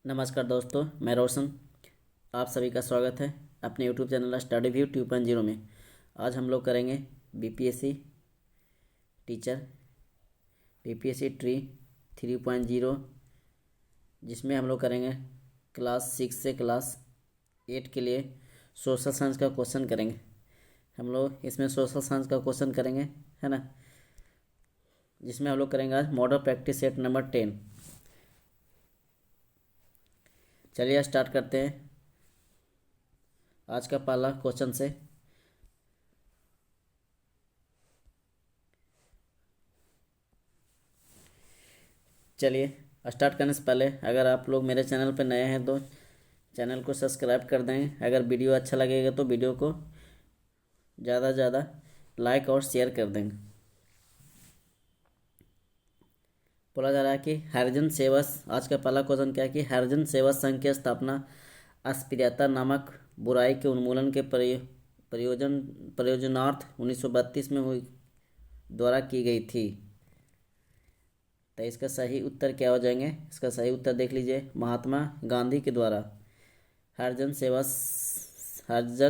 नमस्कार दोस्तों, मैं रोशन। आप सभी का स्वागत है अपने यूट्यूब चैनल स्टडी व्यू 2.0 में। आज हम लोग करेंगे बीपीएससी टीचर बीपीएससी ट्री 3.0, जिसमें हम लोग करेंगे क्लास 6 से क्लास 8 के लिए सोशल साइंस का क्वेश्चन करेंगे। हम लोग इसमें सोशल साइंस का क्वेश्चन करेंगे, है ना, जिसमें हम लोग करेंगे आज मॉडल प्रैक्टिस सेट नंबर 10। चलिए स्टार्ट करते हैं आज का पहला क्वेश्चन से। चलिए स्टार्ट करने से पहले अगर आप लोग मेरे चैनल पर नए हैं तो चैनल को सब्सक्राइब कर दें। अगर वीडियो अच्छा लगेगा तो वीडियो को ज़्यादा से ज़्यादा लाइक और शेयर कर देंगे। बोला जा रहा है कि हरिजन सेवा, आज का पहला क्वेश्चन क्या है कि हरिजन सेवा संघ की स्थापना अस्पृश्यता नामक बुराई के उन्मूलन के प्रयोजनार्थ 1932 में हुई द्वारा की गई थी। तो इसका सही उत्तर क्या हो जाएंगे? इसका सही उत्तर देख लीजिए, महात्मा गांधी के द्वारा हरिजन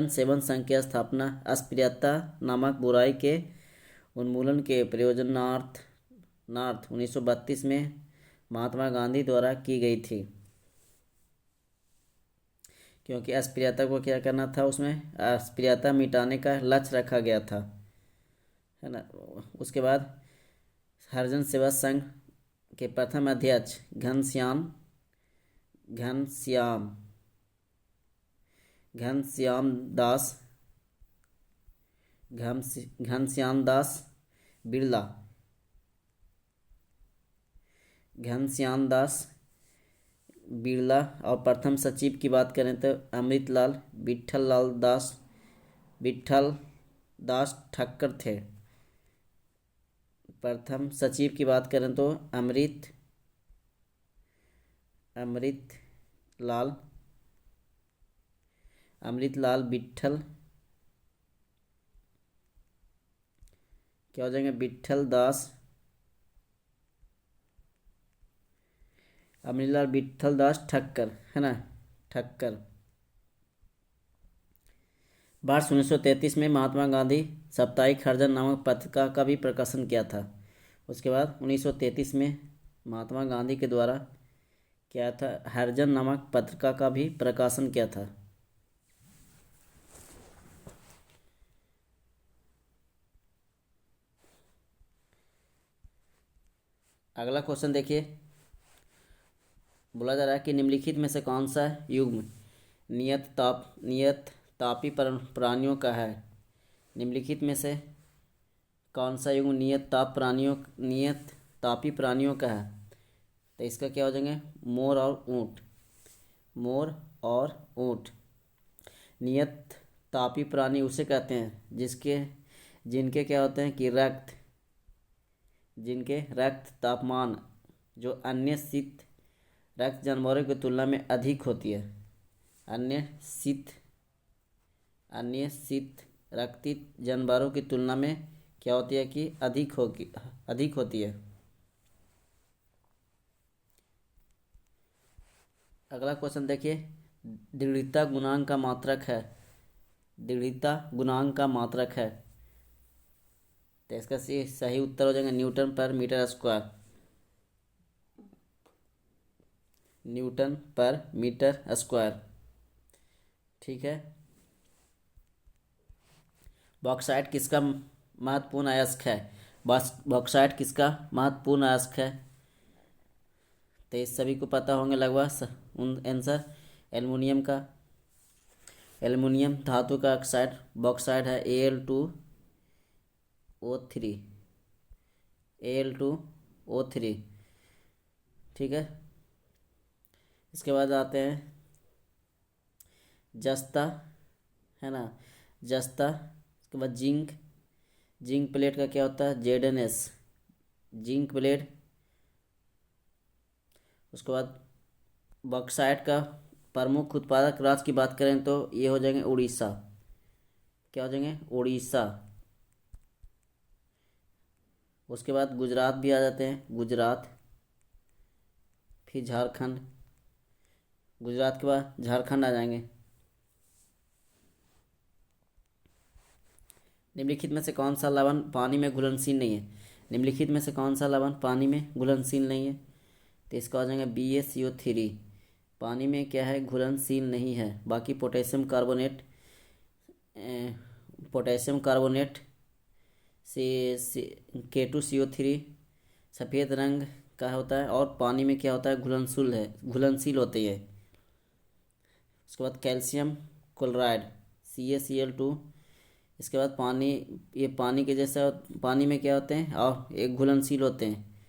सेवन संघ की स्थापना अस्पृश्यता नामक बुराई के उन्मूलन के प्रयोजनार्थ 1932 में महात्मा गांधी द्वारा की गई थी। क्योंकि अस्पृश्यता को क्या करना था, उसमें अस्पृश्यता मिटाने का लक्ष्य रखा गया था, है ना। उसके बाद हरिजन सेवा संघ के प्रथम अध्यक्ष घनश्याम घनश्याम दास घनश्याम दास बिरला घनश्याम दास बिरला और प्रथम सचिव की बात करें तो अमृतलाल विट्ठल दास ठक्कर थे। प्रथम सचिव की बात करें तो अमृतलाल विट्ठल, क्या हो जाएंगे, अमृतलाल विट्ठल दास ठक्कर, है ना, ठक्कर। वर्ष 1933 में महात्मा गांधी साप्ताहिक हरिजन नामक पत्रिका का भी प्रकाशन किया था। उसके बाद 1933 में महात्मा गांधी के द्वारा क्या था, हरिजन नामक पत्रिका का भी प्रकाशन किया था। अगला क्वेश्चन देखिए, बोला जा रहा है कि निम्नलिखित में से कौन सा युग्म नियत तापी प्राणियों का है। निम्नलिखित में से कौन सा युग्म नियत तापी प्राणियों का है? तो इसका क्या हो जाएंगे, मोर और ऊँट। नियत तापी प्राणी उसे कहते हैं जिनके क्या होते हैं कि जिनके रक्त तापमान जो अन्य शीत रक्त जानवरों की तुलना में अधिक होती है। अन्य शीत रक्ती जानवरों की तुलना में क्या होती है कि अधिक होती है। अगला क्वेश्चन देखिए, दृढ़ता गुणांक का मात्रक है। तो इसका सही उत्तर हो जाएगा न्यूटन पर मीटर स्क्वायर। ठीक है। बॉक्साइट किसका महत्वपूर्ण अयस्क है? बॉक्साइट किसका महत्वपूर्ण अयस्क है? तो इस सभी को पता होंगे लगभग आंसर एल्युमिनियम धातु का ऑक्साइड बॉक्साइट है Al2O3। ठीक है। इसके बाद आते हैं जस्ता, है ना, जस्ता। इसके बाद जिंक प्लेट का क्या होता है, Zns, जिंक प्लेट। उसके बाद बॉक्साइट का प्रमुख उत्पादक राज्य की बात करें तो ये हो जाएंगे उड़ीसा। क्या हो जाएंगे, उड़ीसा। उसके बाद गुजरात भी आ जाते हैं, गुजरात, फिर झारखंड, गुजरात के बाद झारखंड आ जाएंगे। निम्नलिखित में से कौन सा लवण पानी में घुलनशील नहीं है? निम्नलिखित में से कौन सा लवण पानी में घुलनशील नहीं है? तो इसका हो जाएगा BaCO3। पानी में क्या है, घुलनशील नहीं है। बाकी पोटेशियम कार्बोनेट, पोटेशियम कार्बोनेट से K2CO3 सफ़ेद रंग का होता है और पानी में क्या होता है, घुलनशील होती है। उसके बाद कैल्शियम क्लोराइड CaCl2। इसके बाद पानी, ये पानी के जैसा पानी में क्या होते हैं और एक घुलनशील होते हैं।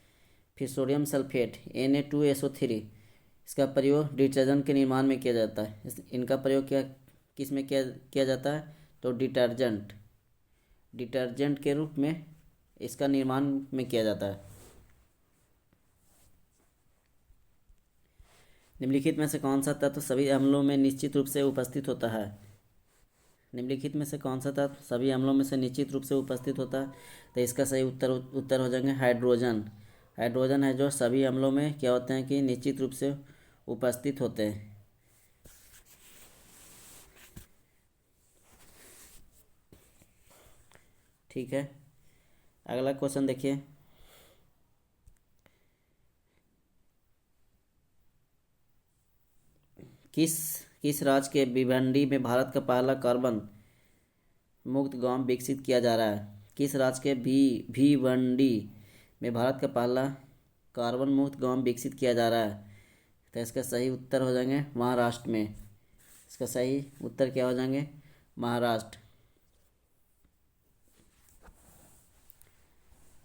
फिर सोडियम सल्फेट Na2SO3, इसका प्रयोग डिटर्जेंट के निर्माण में किया जाता है। इनका प्रयोग क्या किस में किया जाता है, तो डिटर्जेंट के रूप में इसका निर्माण में किया जाता है। निम्नलिखित में से कौन सा तत्व सभी अम्लों में निश्चित रूप से उपस्थित होता है? निम्नलिखित में से कौन सा तत्व सभी अम्लों में से निश्चित रूप से उपस्थित होता है? तो इसका सही उत्तर हो जाएंगे हाइड्रोजन। हाइड्रोजन है जो सभी अम्लों में क्या होते हैं कि निश्चित रूप से उपस्थित होते हैं। ठीक है, अगला क्वेश्चन देखिए। किस राज्य के भिवंडी में भारत का पहला कार्बन मुक्त गांव विकसित किया जा रहा है? किस राज्य के भिवंडी में भारत का पहला कार्बन मुक्त गांव विकसित किया जा रहा है? तो इसका सही उत्तर हो जाएंगे महाराष्ट्र में। इसका सही उत्तर क्या हो जाएंगे, महाराष्ट्र।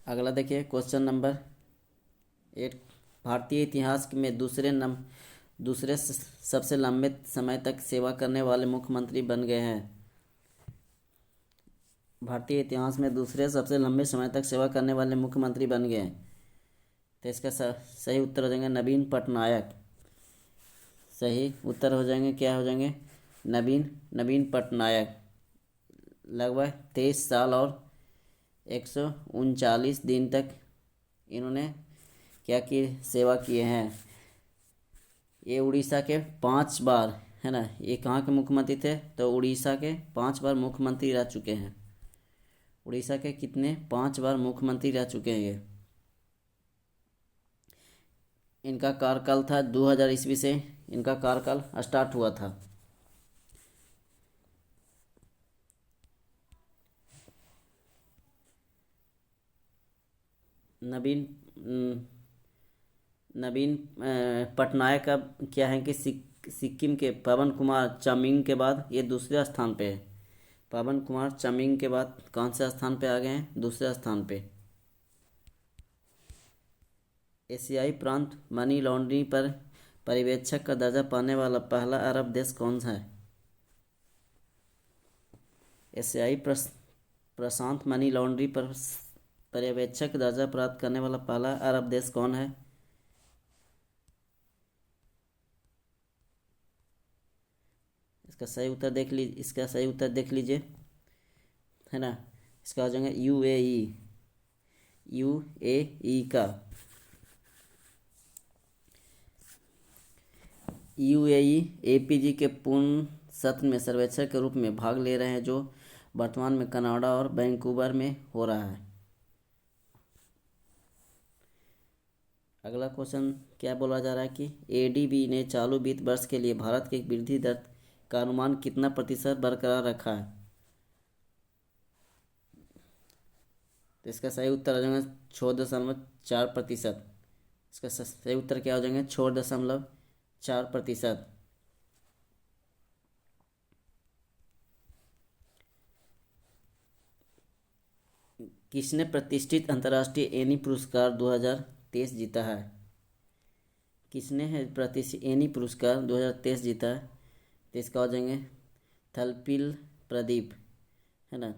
अगला देखिए क्वेश्चन नंबर 8। भारतीय इतिहास में दूसरे सबसे लंबे समय तक सेवा करने वाले मुख्यमंत्री बन गए हैं। भारतीय इतिहास में दूसरे सबसे लंबे समय तक सेवा करने वाले मुख्यमंत्री बन गए हैं। तो इसका सही उत्तर हो जाएंगे नवीन पटनायक। सही उत्तर हो जाएंगे, क्या हो जाएंगे, नवीन पटनायक। लगभग 23 साल और 139 दिन तक इन्होंने क्या की सेवा किए हैं। ये उड़ीसा के 5 बार, है ना, ये कहाँ के मुख्यमंत्री थे, तो उड़ीसा के 5 बार मुख्यमंत्री रह चुके हैं। उड़ीसा के कितने, 5 बार मुख्यमंत्री रह चुके हैं ये। इनका कार्यकाल था 2000 ईस्वी से इनका कार्यकाल स्टार्ट हुआ था। नवीन पटनायक का क्या है कि सिक्किम के पवन कुमार चामिंग के बाद ये दूसरे स्थान पे है। पवन कुमार चामिंग के बाद कौन से स्थान पे आ गए हैं, दूसरे स्थान पे। एशियाई प्रांत मनी लॉन्ड्रिंग पर पर्यवेक्षक का दर्जा पाने वाला पहला अरब देश कौन सा है? एशियाई प्रशांत मनी लॉन्ड्रिंग पर पर्यवेक्षक दर्जा प्राप्त करने वाला पहला अरब देश कौन है? इसका सही उत्तर देख लीजिए, है ना। इसका हो जाएगा यूएई का। यूएई एपीजी के पूर्ण सत्र में सर्वेक्षक के रूप में भाग ले रहे हैं, जो वर्तमान में कनाडा और वैंकूवर में हो रहा है। अगला क्वेश्चन क्या बोला जा रहा है कि एडीबी ने चालू वित्त वर्ष के लिए भारत के वृद्धि दर का अनुमान कितना प्रतिशत बरकरार रखा है? तो इसका सही उत्तर हो जाएगा 6.4%। इसका सही उत्तर क्या हो जाएंगे, 6.4%। किसने प्रतिष्ठित अंतर्राष्ट्रीय एनी पुरस्कार 2023 जीता है? किसने है प्रतिष्ठित एनी पुरस्कार 2023 जीता है? तो इसका हो जाएंगे थलपिल प्रदीप, है ना,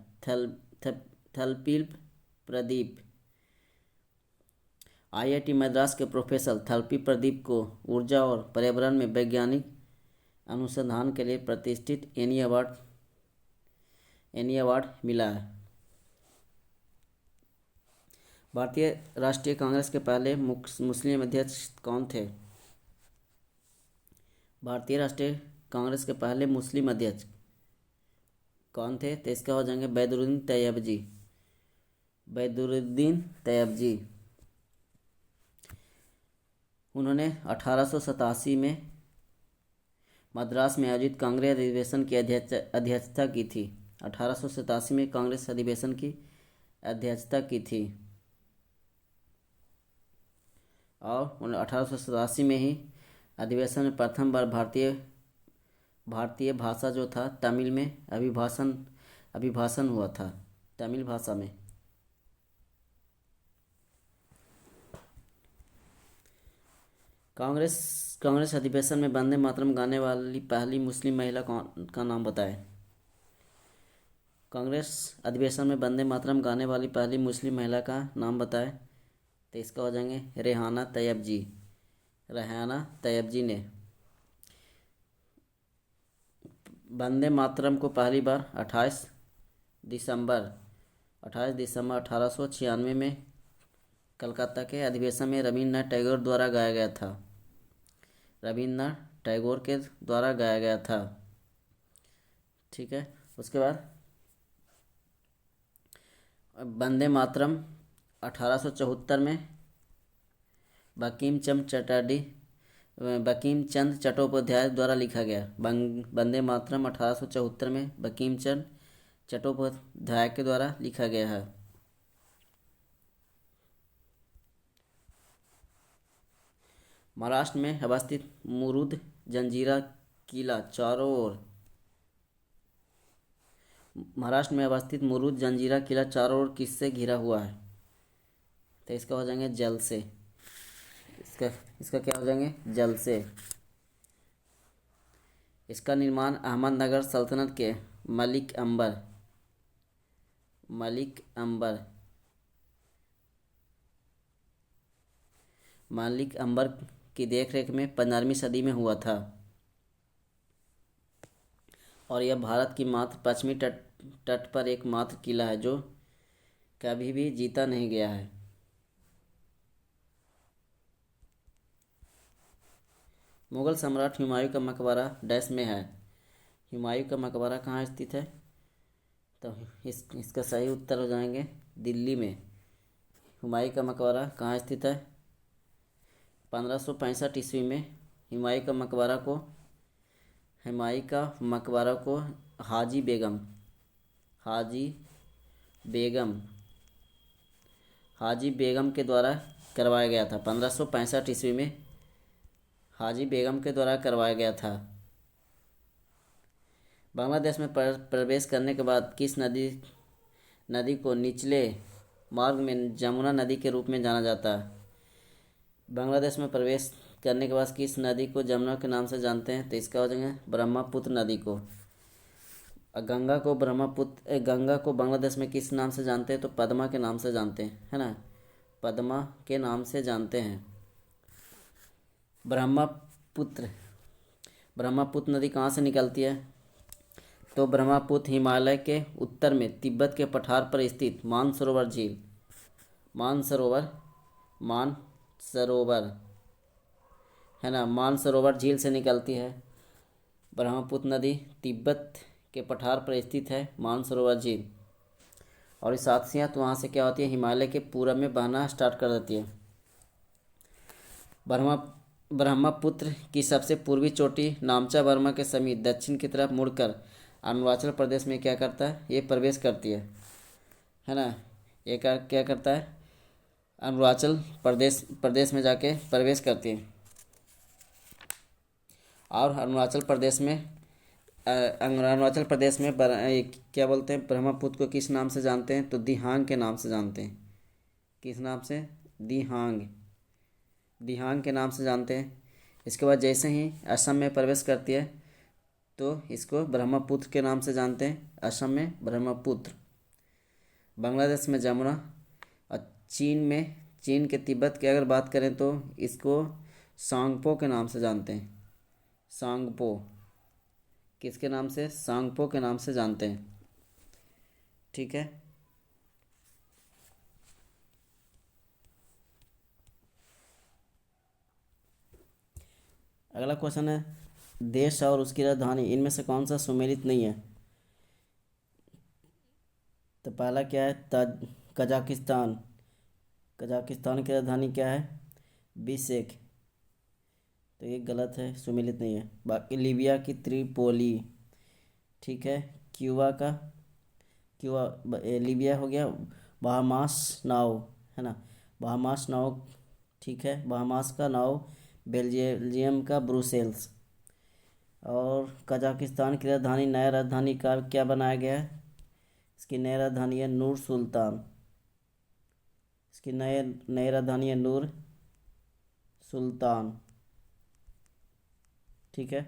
थलपिल प्रदीप। आईआईटी मद्रास के प्रोफेसर थलपी प्रदीप को ऊर्जा और पर्यावरण में वैज्ञानिक अनुसंधान के लिए प्रतिष्ठित एनी अवार्ड मिला है। भारतीय राष्ट्रीय कांग्रेस के पहले मुस्लिम अध्यक्ष कौन थे? भारतीय राष्ट्रीय कांग्रेस के पहले मुस्लिम अध्यक्ष कौन थे? तो इसका हो जाएंगे बैदुरुद्दीन तैयबजी। बैदुरुद्दीन तैयबजी। उन्होंने 1887 में मद्रास में आयोजित कांग्रेस अधिवेशन की अध्यक्षता की थी। 1887 में कांग्रेस अधिवेशन की अध्यक्षता की थी और 1887 में ही अधिवेशन में प्रथम बार भारतीय भाषा जो था तमिल में अभिभाषण हुआ था, तमिल भाषा में। कांग्रेस अधिवेशन में वंदे मातरम गाने वाली पहली मुस्लिम महिला कौन का नाम बताएं? कांग्रेस अधिवेशन में वंदे मातरम गाने वाली पहली मुस्लिम महिला का नाम बताएं? तो इसका हो जाएंगे रेहाना तैयब जी। रेहाना तैयब जी ने वंदे मातरम को पहली बार 28 दिसंबर 1896 में कलकत्ता के अधिवेशन में रविन्द्रनाथ टैगोर द्वारा गाया गया था। रविन्द्रनाथ टैगोर के द्वारा गाया गया था। ठीक है, उसके बाद वंदे मातरम 1874 में बंकिम चंद्र चट्टोपाध्याय द्वारा लिखा गया। वंदे मातरम 1874 में बंकिम चंद्र चट्टोपाध्याय के द्वारा लिखा गया है। महाराष्ट्र में अवस्थित मुरुद जंजीरा किला चारों ओर किससे घिरा हुआ है? तो इसका हो जाएंगे जल से। इसका क्या हो जाएंगे? जल से। इसका निर्माण अहमदनगर सल्तनत के मलिक अंबर की देखरेख में 15वीं सदी में हुआ था और यह भारत की मात्र पश्चिमी तट पर एकमात्र किला है जो कभी भी जीता नहीं गया है। मुगल सम्राट हुमायूं का मकबरा डैश में है। हुमायूं का मकबरा कहाँ स्थित है? तो इसका सही उत्तर हो जाएंगे दिल्ली में। हुमायूं का मकबरा कहाँ स्थित है? 1565 ईस्वी में हुमायूं का मकबरा को हाजी बेगम के द्वारा करवाया गया था। 1565 ईस्वी में हाजी बेगम के द्वारा करवाया गया था। बांग्लादेश में प्रवेश करने के बाद किस नदी को निचले मार्ग में जमुना नदी के रूप में जाना जाता है? बांग्लादेश में प्रवेश करने के बाद किस नदी को जमुना के नाम से जानते हैं? तो इसका हो जाएंगे ब्रह्मपुत्र नदी को। गंगा को बांग्लादेश में किस नाम से जानते हैं? तो पद्मा के नाम से जानते हैं, है ना, पद्मा के नाम से जानते हैं। ब्रह्मपुत्र नदी कहाँ से निकलती है? तो ब्रह्मपुत्र हिमालय के उत्तर में तिब्बत के पठार पर स्थित मानसरोवर झील से निकलती है। ब्रह्मपुत्र नदी तिब्बत के पठार पर स्थित है मानसरोवर झील, और इस साथ वहाँ से क्या होती है, हिमालय के पूरब में बहना स्टार्ट कर देती है। ब्रह्मपुत्र की सबसे पूर्वी चोटी नामचा बर्मा के समीप दक्षिण की तरफ मुड़कर अरुणाचल प्रदेश में क्या करता है? ये प्रवेश करती है ना। ये क्या करता है? अरुणाचल प्रदेश में जाके प्रवेश करती है। और अरुणाचल प्रदेश में क्या बोलते हैं, ब्रह्मपुत्र को किस नाम से जानते हैं? तो दिहांग के नाम से जानते हैं। किस नाम से? दिहांग के नाम से जानते हैं। इसके बाद जैसे ही असम में प्रवेश करती है तो इसको ब्रह्मपुत्र के नाम से जानते हैं। असम में ब्रह्मपुत्र, बांग्लादेश में जमुना, और चीन के तिब्बत की अगर बात करें तो इसको सांगपो के नाम से जानते हैं। सांगपो, किसके नाम से? सांगपो के नाम से जानते हैं। ठीक है, अगला क्वेश्चन है देश और उसकी राजधानी इनमें से कौन सा सुमेलित नहीं है? तो पहला क्या है? कजाकिस्तान। कजाकिस्तान की राजधानी क्या है? बिशकेक। तो ये गलत है, सुमेलित नहीं है। बाकी लीबिया की त्रिपोली, ठीक है। क्यूबा का, लीबिया हो गया। बहामास नाव, है ना, बहामास नाव, ठीक है। बहामास का नाव, बेल्जियम का ब्रुसेल्स। और कजाकिस्तान की राजधानी, नया राजधानी का क्या बनाया गया है? इसकी नई राजधानी है नूर सुल्तान। इसकी नई नई राजधानी है नूर सुल्तान, ठीक है।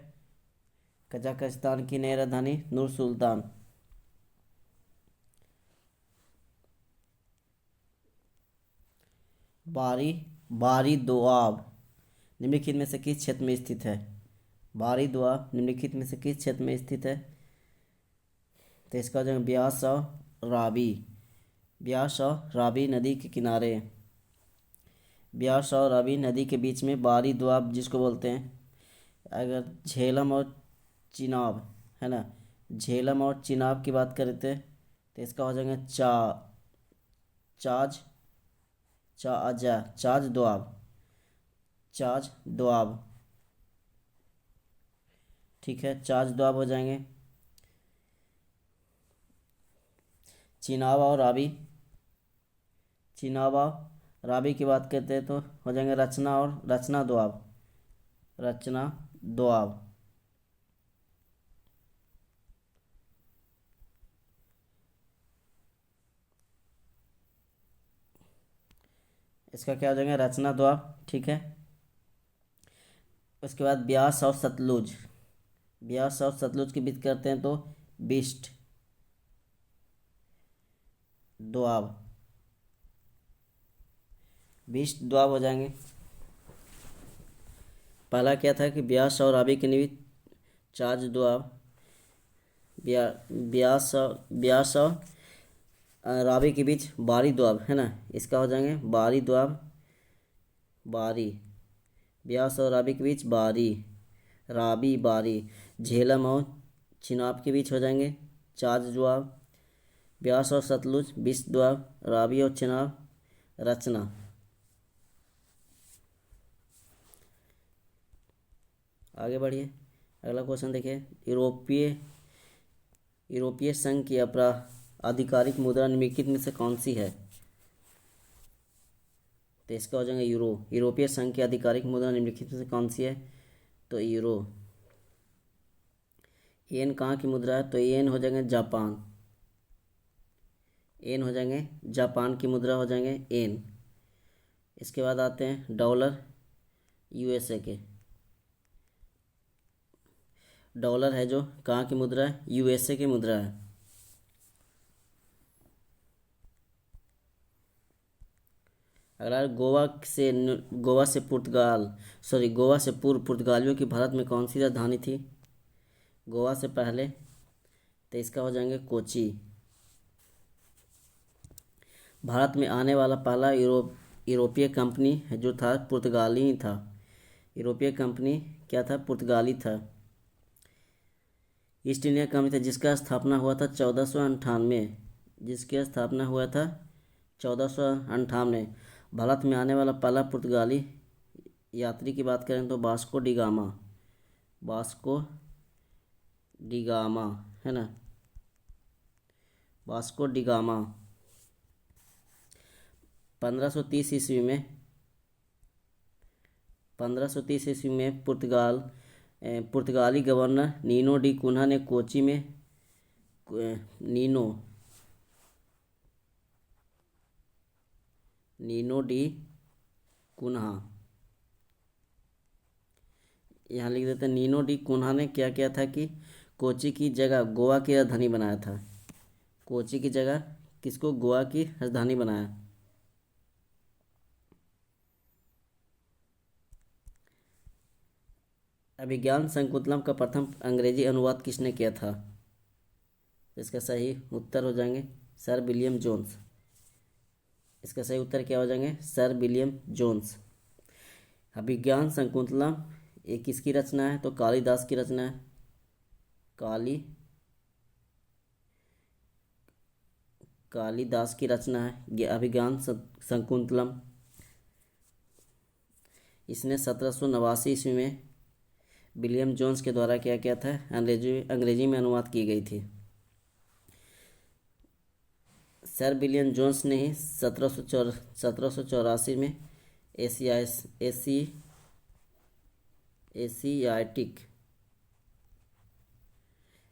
कजाकिस्तान की नई राजधानी नूर सुल्तान। बारी बारी दोआब निम्नलिखित में से किस क्षेत्र में स्थित है? बारी दोआब निम्नलिखित में से किस क्षेत्र में स्थित है? तो इसका जो ब्यास और रावी, ब्यास और रावी नदी के किनारे, ब्यास और रावी नदी के बीच में बारी दोआब जिसको बोलते हैं। अगर झेलम और चिनाब, है ना, झेलम और चिनाब की बात करें तो इसका हो जाएगा चाज चाज दोआब, चाज दोआब, ठीक है। चाज दोआब हो जाएंगे। चिनाब और रावी, चिनाब और रावी की बात करते हैं तो हो जाएंगे रचना और रचना दोआब, रचना दोआब। इसका क्या हो जाएगा? रचना दोआब, ठीक है। उसके बाद ब्यास और सतलुज, ब्यास और सतलुज की बात करते हैं तो बिस्ट दोआब, बिस्ट दोआब हो जाएंगे। पहला क्या था कि ब्यास और रावी के निमित्त चार्ज दोआब, ब्यास और रावी के बीच बारी दोआब, है ना, इसका हो जाएंगे बारी दोआब, बारी, ब्यास और रावी के बीच बारी, रावी बारी। झेलम और चिनाब के बीच हो जाएंगे चार्ज दोआब, ब्यास और सतलुज बिस्ट दोआब, रावी और चिनाब रचना। आगे बढ़िए, अगला क्वेश्चन देखिए। यूरोपीय संघ की आधिकारिक मुद्रा निम्नलिखित में से कौन सी है? तो इसका हो जाएगा यूरो। यूरोपीय संघ की आधिकारिक मुद्रा निम्नलिखित में से कौन सी है? तो यूरो। येन कहाँ की मुद्रा है? तो येन हो जाएंगे जापान, येन हो जाएंगे जापान की मुद्रा हो जाएंगे येन। इसके बाद आते हैं डॉलर, यूएसए के। डॉलर है जो कहाँ की मुद्रा है? यूएसए की मुद्रा है। अगला गोवा से पूर्व पुर्तगालियों की भारत में कौन सी राजधानी थी? गोवा से पहले तो इसका हो जाएंगे कोची। भारत में आने वाला पहला यूरोपीय कंपनी जो था पुर्तगाली ही था। यूरोपीय कंपनी क्या था? पुर्तगाली था। ईस्ट इंडिया कंपनी था जिसका स्थापना हुआ था 1498, जिसकी स्थापना हुआ था 1498। भारत में आने वाला पहला पुर्तगाली यात्री की बात करें तो वास्को डिगामा, वास्को डिगामा, है ना, वास्को डिगामा। 1530 ईस्वी में 1530 ईस्वी में पुर्तगाली गवर्नर नीनो डी कुन्हा ने कोची में नीनो डी कुन्हा, यहाँ लिख देते हैं। नीनो डी कुन्हा ने क्या किया था कि कोची की जगह गोवा की राजधानी बनाया था। कोची की जगह किसको? गोवा की राजधानी बनाया। अभिज्ञान शकुंतलम का प्रथम अंग्रेजी अनुवाद किसने किया था? इसका सही उत्तर हो जाएंगे सर विलियम जोन्स। इसका सही उत्तर क्या हो जाएंगे? Sir William Jones. Abhijnana Shakuntalam ये किसकी रचना है? तो कालिदास की रचना है। काली कालिदास की रचना है अभिज्ञान शकुंतलम। इसने 1789 ईस्वी में विलियम जोन्स के द्वारा क्या किया था? अंग्रेजी में अनुवाद की गई थी। सर विलियम जोन्स ने ही 1784 में एशियाटिक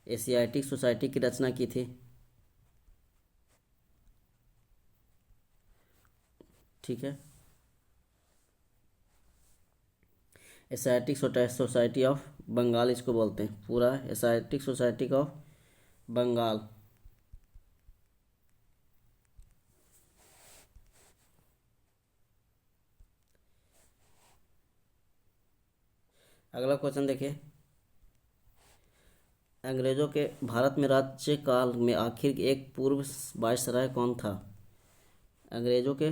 एशियाटिक सोसाइटी की रचना की थी। ठीक है, एशियाटिक सोसाइटी ऑफ बंगाल इसको बोलते हैं, पूरा एशियाटिक सोसाइटी ऑफ बंगाल। अगला क्वेश्चन देखिए, अंग्रेजों के भारत में राज्य काल में आखिर एक पूर्व वायसराय कौन था? अंग्रेजों के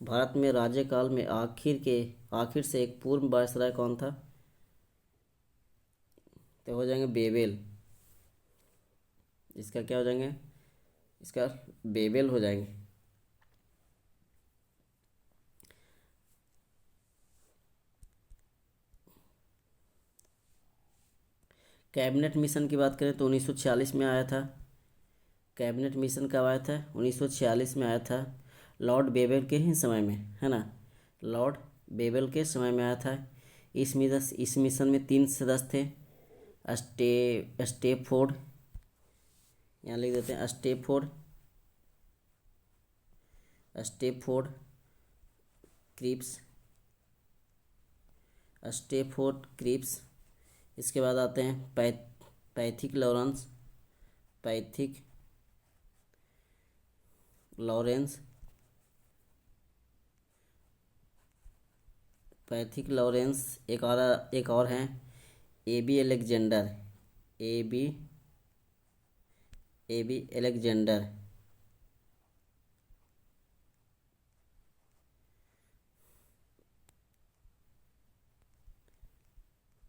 भारत में राज्य काल में आखिर से एक पूर्व वायसराय कौन था? तो हो जाएंगे बेबेल। इसका क्या हो जाएंगे? इसका बेबेल हो जाएंगे। कैबिनेट मिशन की बात करें तो 1946 में आया था। कैबिनेट मिशन कब आया था? 1946 में आया था, लॉर्ड बेबल के ही समय में, है ना। लॉर्ड बेबल के समय में आया था। इस मिशन में 3 सदस्य थे। स्टेफोर्ड, यहाँ लिख देते हैं स्टेफोर्ड क्रिप्स। इसके बाद आते हैं पैथिक लॉरेंस। एक और हैं एबी एलेक्जेंडर।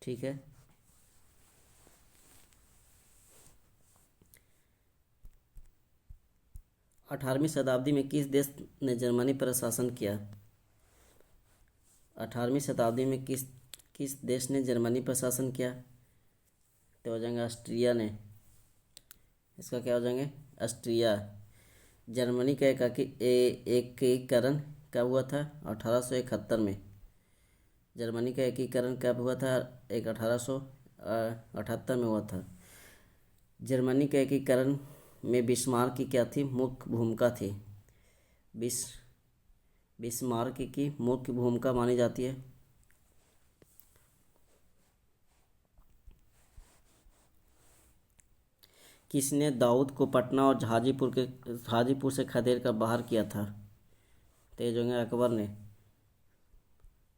ठीक है, अठारहवीं शताब्दी में किस देश ने जर्मनी पर शासन किया? 18वीं शताब्दी में किस देश ने जर्मनी पर शासन किया? तो हो जाएंगे ऑस्ट्रिया ने। इसका क्या हो जाएंगे? ऑस्ट्रिया। जर्मनी का एकीकरण कब हुआ था? 1871 में। जर्मनी का एकीकरण कब हुआ था? 1878 में हुआ था। जर्मनी के एकीकरण में बिस्मार्क की क्या थी? मुख्य भूमिका थी। बिस्मार्क की मुख्य भूमिका मानी जाती है। किसने दाऊद को पटना और हाजीपुर से खदेड़ कर बाहर किया था? तेज होंगे अकबर ने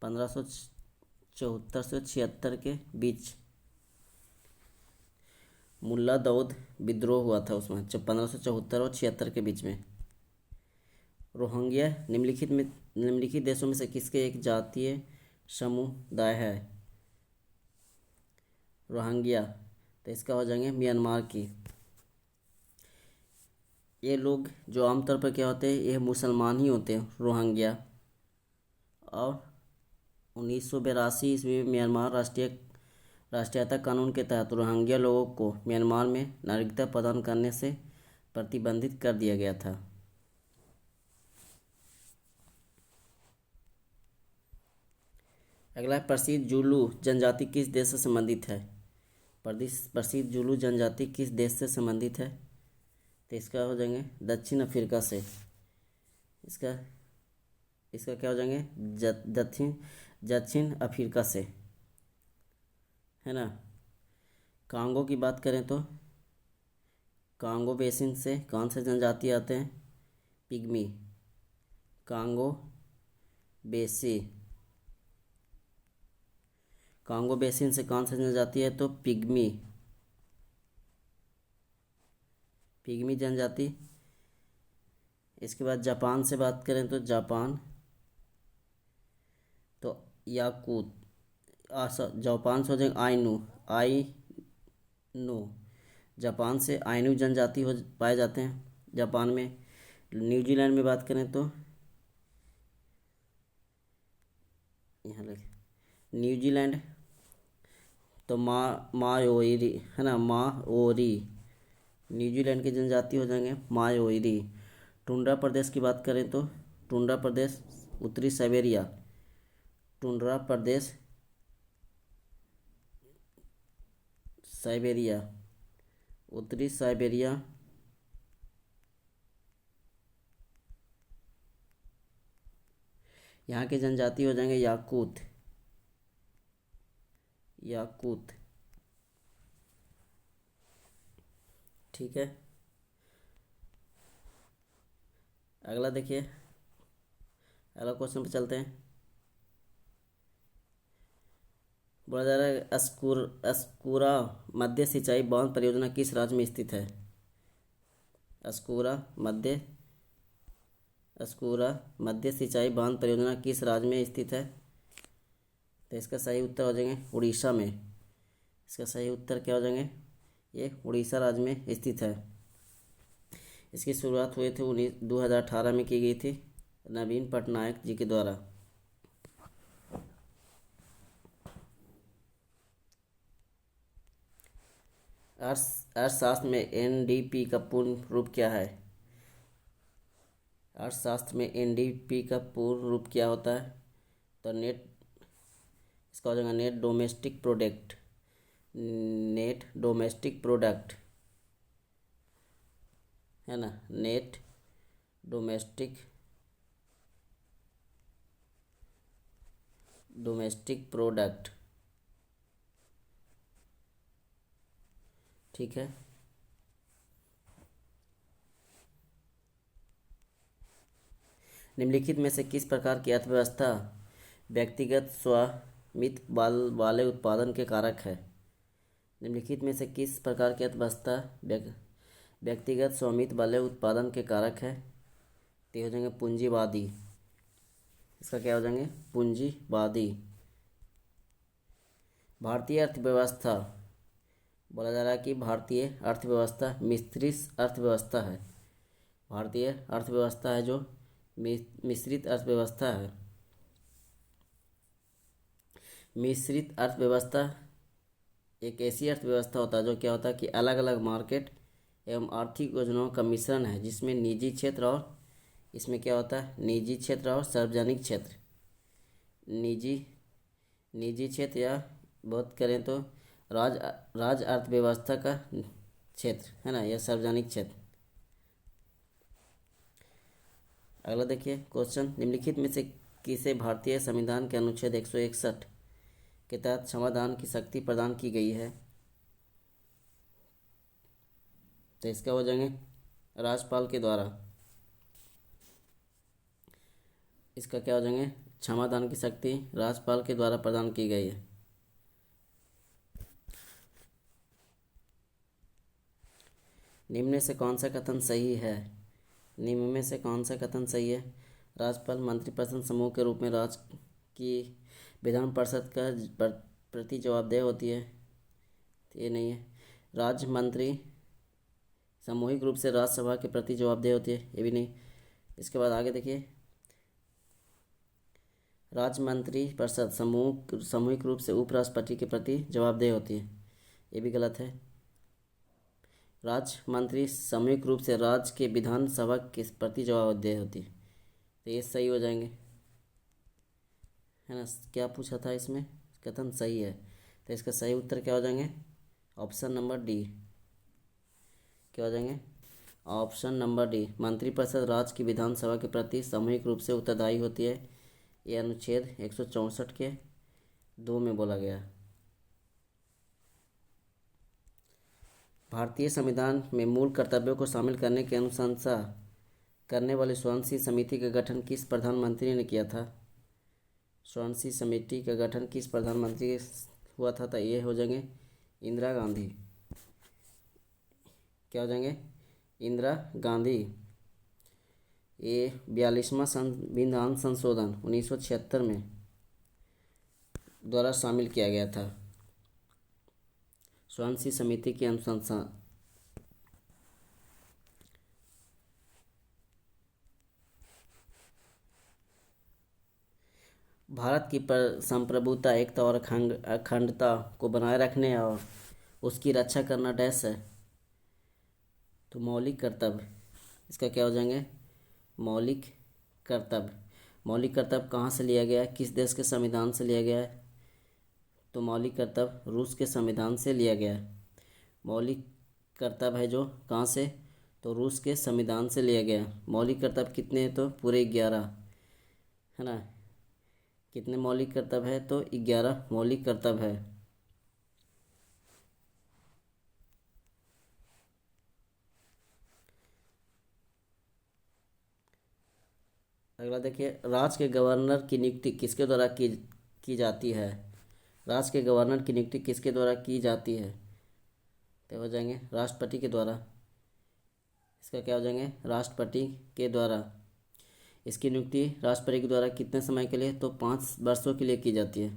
1574 से 76 के बीच मुल्ला दाऊद विद्रोह हुआ था उसमें, 1574 और 76 के बीच में। रोहिंग्या निम्नलिखित देशों में से किसके एक जातीय समुदाय है? रोहिंग्या, तो इसका हो जाएंगे म्यांमार की। ये लोग जो आमतौर पर क्या होते हैं, ये मुसलमान ही होते हैं, रोहिंग्या। और 1982 ईस्वी में म्यांमार राष्ट्रीयता कानून के तहत रोहिंग्या लोगों को म्यांमार में नागरिकता प्रदान करने से प्रतिबंधित कर दिया गया था। अगला है, प्रसिद्ध जुलू जनजाति किस देश से संबंधित है? प्रसिद्ध जुलू जनजाति किस देश से संबंधित है? तो इसका हो जाएंगे दक्षिण अफ्रीका से। इसका क्या हो जाएंगे? दक्षिण अफ्रीका से, है ना। कांगो की बात करें तो कांगो बेसिन से कौन से जनजाति आते हैं? पिग्मी। कांगो बेसिन से कौन सी जनजाति है? तो पिग्मी जनजाति। इसके बाद जापान से बात करें तो जापान तो याकूत जापान से हो जाएंगे आइनू। आई नो, जापान से आइनू जनजाति हो पाए जाते हैं जापान में। न्यूजीलैंड में बात करें तो यहाँ लिखे न्यूजीलैंड, तो माओरी है ना, माओरी न्यूजीलैंड की जनजाति हो जाएंगे माओरी। टुंड्रा प्रदेश की बात करें तो टुंड्रा प्रदेश उत्तरी साइबेरिया, टुंड्रा प्रदेश साइबेरिया, उत्तरी साइबेरिया। यहाँ की जनजाति हो जाएंगे याकूत, याकूत। ठीक है, अगला देखिए, अगला क्वेश्चन पे चलते हैं। बोला जा रहा है अस्कूरा मध्य सिंचाई बांध परियोजना किस राज्य में स्थित है? अस्कूरा मध्य सिंचाई बांध परियोजना किस राज्य में स्थित है? तो इसका सही उत्तर हो जाएंगे उड़ीसा में। इसका सही उत्तर क्या हो जाएंगे? ये उड़ीसा राज्य में स्थित है। इसकी शुरुआत हुई थी 2018 में की गई थी नवीन पटनायक जी के द्वारा। अर्थशास्त्र में एनडीपी का पूर्ण रूप क्या है? अर्थशास्त्र में एनडीपी का पूर्ण रूप क्या होता है? तो इसका हो जाएगा net domestic product, net domestic product है ना, नेट डोमेस्टिक प्रोडक्ट। ठीक है, निम्नलिखित में से किस प्रकार की अर्थव्यवस्था व्यक्तिगत स्वामित्व वाले उत्पादन के कारक है? निम्नलिखित में से किस प्रकार की अर्थव्यवस्था व्यक्तिगत स्वामित्व वाले उत्पादन के कारक है? तो हो जाएंगे पूंजीवादी। इसका क्या हो जाएंगे? पूंजीवादी। भारतीय अर्थव्यवस्था, बोला जा रहा है कि भारतीय अर्थव्यवस्था मिश्रित अर्थव्यवस्था है। भारतीय अर्थव्यवस्था है जो मिश्रित अर्थव्यवस्था है। मिश्रित अर्थव्यवस्था एक ऐसी अर्थव्यवस्था होता है जो क्या होता है कि अलग अलग मार्केट एवं आर्थिक योजनाओं का मिश्रण है, जिसमें निजी क्षेत्र और इसमें क्या होता है निजी क्षेत्र और सार्वजनिक क्षेत्र। निजी क्षेत्र या बात करें तो राज अर्थव्यवस्था का क्षेत्र है ना, यह सार्वजनिक क्षेत्र। अगला देखिए क्वेश्चन, निम्नलिखित में से किसे भारतीय संविधान के अनुच्छेद 161 के तहत क्षमादान की शक्ति प्रदान की गई है? तो इसका हो जाएंगे राज्यपाल के द्वारा। इसका क्या हो जाएंगे? क्षमादान की शक्ति राज्यपाल के द्वारा प्रदान की गई है। निम्न में से कौन सा कथन सही है? निम्न में से कौन सा कथन सही है? राज्यपाल मंत्रिपरिषद समूह के रूप में राज्य की विधान परिषद का प्रति जवाबदेह होती है। ये नहीं है। राज्य मंत्री सामूहिक रूप से राज्यसभा के प्रति जवाबदेह होती है। ये भी नहीं। इसके बाद आगे देखिए, राज्य मंत्री परिषद सामूहिक रूप से उपराष्ट्रपति के प्रति जवाबदेह होती है। ये भी गलत है। राज्य मंत्री सामूहिक रूप से राज्य के विधानसभा के प्रति जवाबदेह होती है। तो ये सही हो जाएंगे, है ना। क्या पूछा था इसमें? कथन सही है, तो इसका सही उत्तर क्या हो जाएंगे? Option number D. क्या हो जाएंगे? Option number D. मंत्रिपरिषद राज्य की विधानसभा के प्रति सामूहिक रूप से उत्तरदायी होती है। ये अनुच्छेद 164 के 2 में बोला गया। भारतीय संविधान में मूल कर्तव्यों को शामिल करने की अनुशंसा करने वाली स्वानसी समिति का गठन किस प्रधानमंत्री ने किया था? स्वानसी समिति का गठन किस प्रधानमंत्री हुआ था? तो ये हो जाएंगे इंदिरा गांधी। क्या हो जाएंगे? इंदिरा गांधी। ये 42वां संविधान संशोधन 1976 में द्वारा शामिल किया गया था? स्वांसी समिति की अनुशंसा। भारत की संप्रभुता, एकता और अखंडता को बनाए रखने और उसकी रक्षा करना डैश है? तो मौलिक कर्तव्य। इसका क्या हो जाएंगे? मौलिक कर्तव्य। मौलिक कर्तव्य कहाँ से लिया गया है, किस देश के संविधान से लिया गया है? तो मौलिक कर्तव्य रूस के संविधान से लिया गया है। मौलिक कर्तव्य है जो कहाँ से? तो रूस के संविधान से लिया गया है। मौलिक कर्तव्य कितने हैं? तो पूरे 11, है ना। कितने मौलिक कर्तव्य है? तो 11 मौलिक कर्तव्य है। अगला देखिए, राज्य के गवर्नर की नियुक्ति किसके द्वारा की जाती है? राज्य के गवर्नर की नियुक्ति किसके द्वारा की जाती है? तो हो जाएंगे राष्ट्रपति के द्वारा। इसका क्या हो जाएंगे? राष्ट्रपति के द्वारा। इसकी नियुक्ति राष्ट्रपति के द्वारा कितने समय के लिए? तो 5 वर्षों के लिए की जाती है।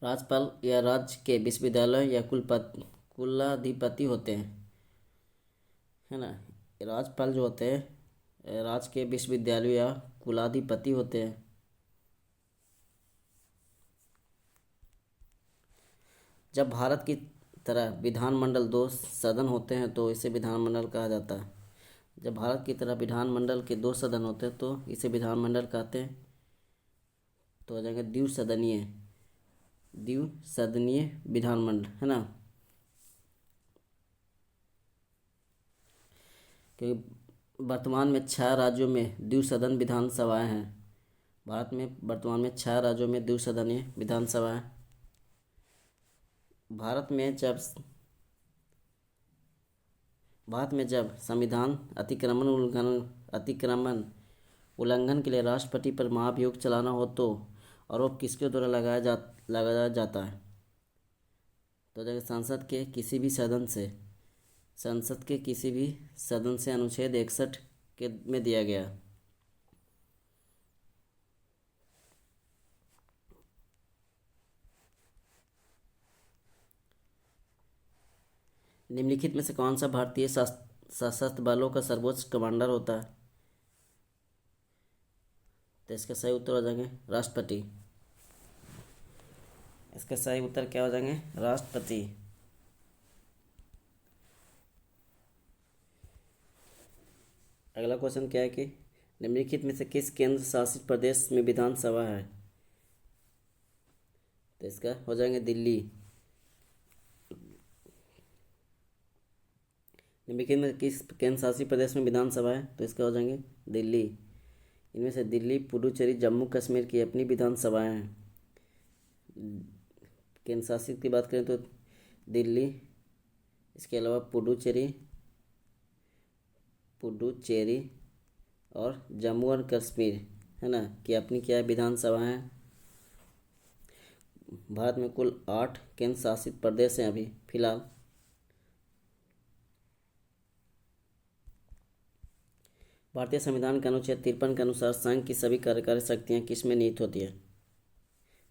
राज्यपाल या राज्य के विश्वविद्यालय या कुलाधिपति होते हैं, है ना। राज्यपाल जो होते हैं राज्य के विश्वविद्यालय या कुलाधिपति होते हैं। जब भारत की तरह विधानमंडल 2 सदन होते हैं तो इसे विधानमंडल कहा जाता है। जब भारत की तरह विधानमंडल के 2 सदन होते हैं तो इसे विधानमंडल कहते हैं। तो हो जाएगा द्विसदनीय, द्विसदनीय विधानमंडल, है ना। क्योंकि वर्तमान में 6 राज्यों में द्विसदन विधानसभाएं हैं। भारत में वर्तमान में 6 राज्यों में द्विसदनीय विधानसभाएं। भारत में जब संविधान अतिक्रमण उल्लंघन के लिए राष्ट्रपति पर महाभियोग चलाना हो तो आरोप किसके द्वारा लगाया जाता है? तो जगह संसद के किसी भी सदन से अनुच्छेद 61 के में दिया गया। निम्नलिखित में से कौन सा भारतीय सशस्त्र बलों का सर्वोच्च कमांडर होता है? तो इसका सही उत्तर हो जाएंगे राष्ट्रपति। इसका सही उत्तर क्या हो जाएंगे? राष्ट्रपति। अगला क्वेश्चन क्या है कि निम्नलिखित में से किस केंद्र शासित प्रदेश में विधानसभा है? तो इसका हो जाएंगे दिल्ली। निम्नलिखित में किस केंद्र शासित प्रदेश में विधानसभा है? तो इसका हो जाएंगे दिल्ली। इनमें से दिल्ली, पुडुचेरी, जम्मू कश्मीर की अपनी विधानसभाएं हैं। केंद्र शासित की बात करें तो दिल्ली, इसके अलावा पुडुचेरी और जम्मू और कश्मीर, है ना, कि अपनी क्या विधानसभा है। भारत में कुल 8 केंद्र शासित प्रदेश हैं अभी फिलहाल। भारतीय संविधान के अनुच्छेद 53 के अनुसार संघ की सभी कार्यकारी शक्तियाँ किस में निहित होती है?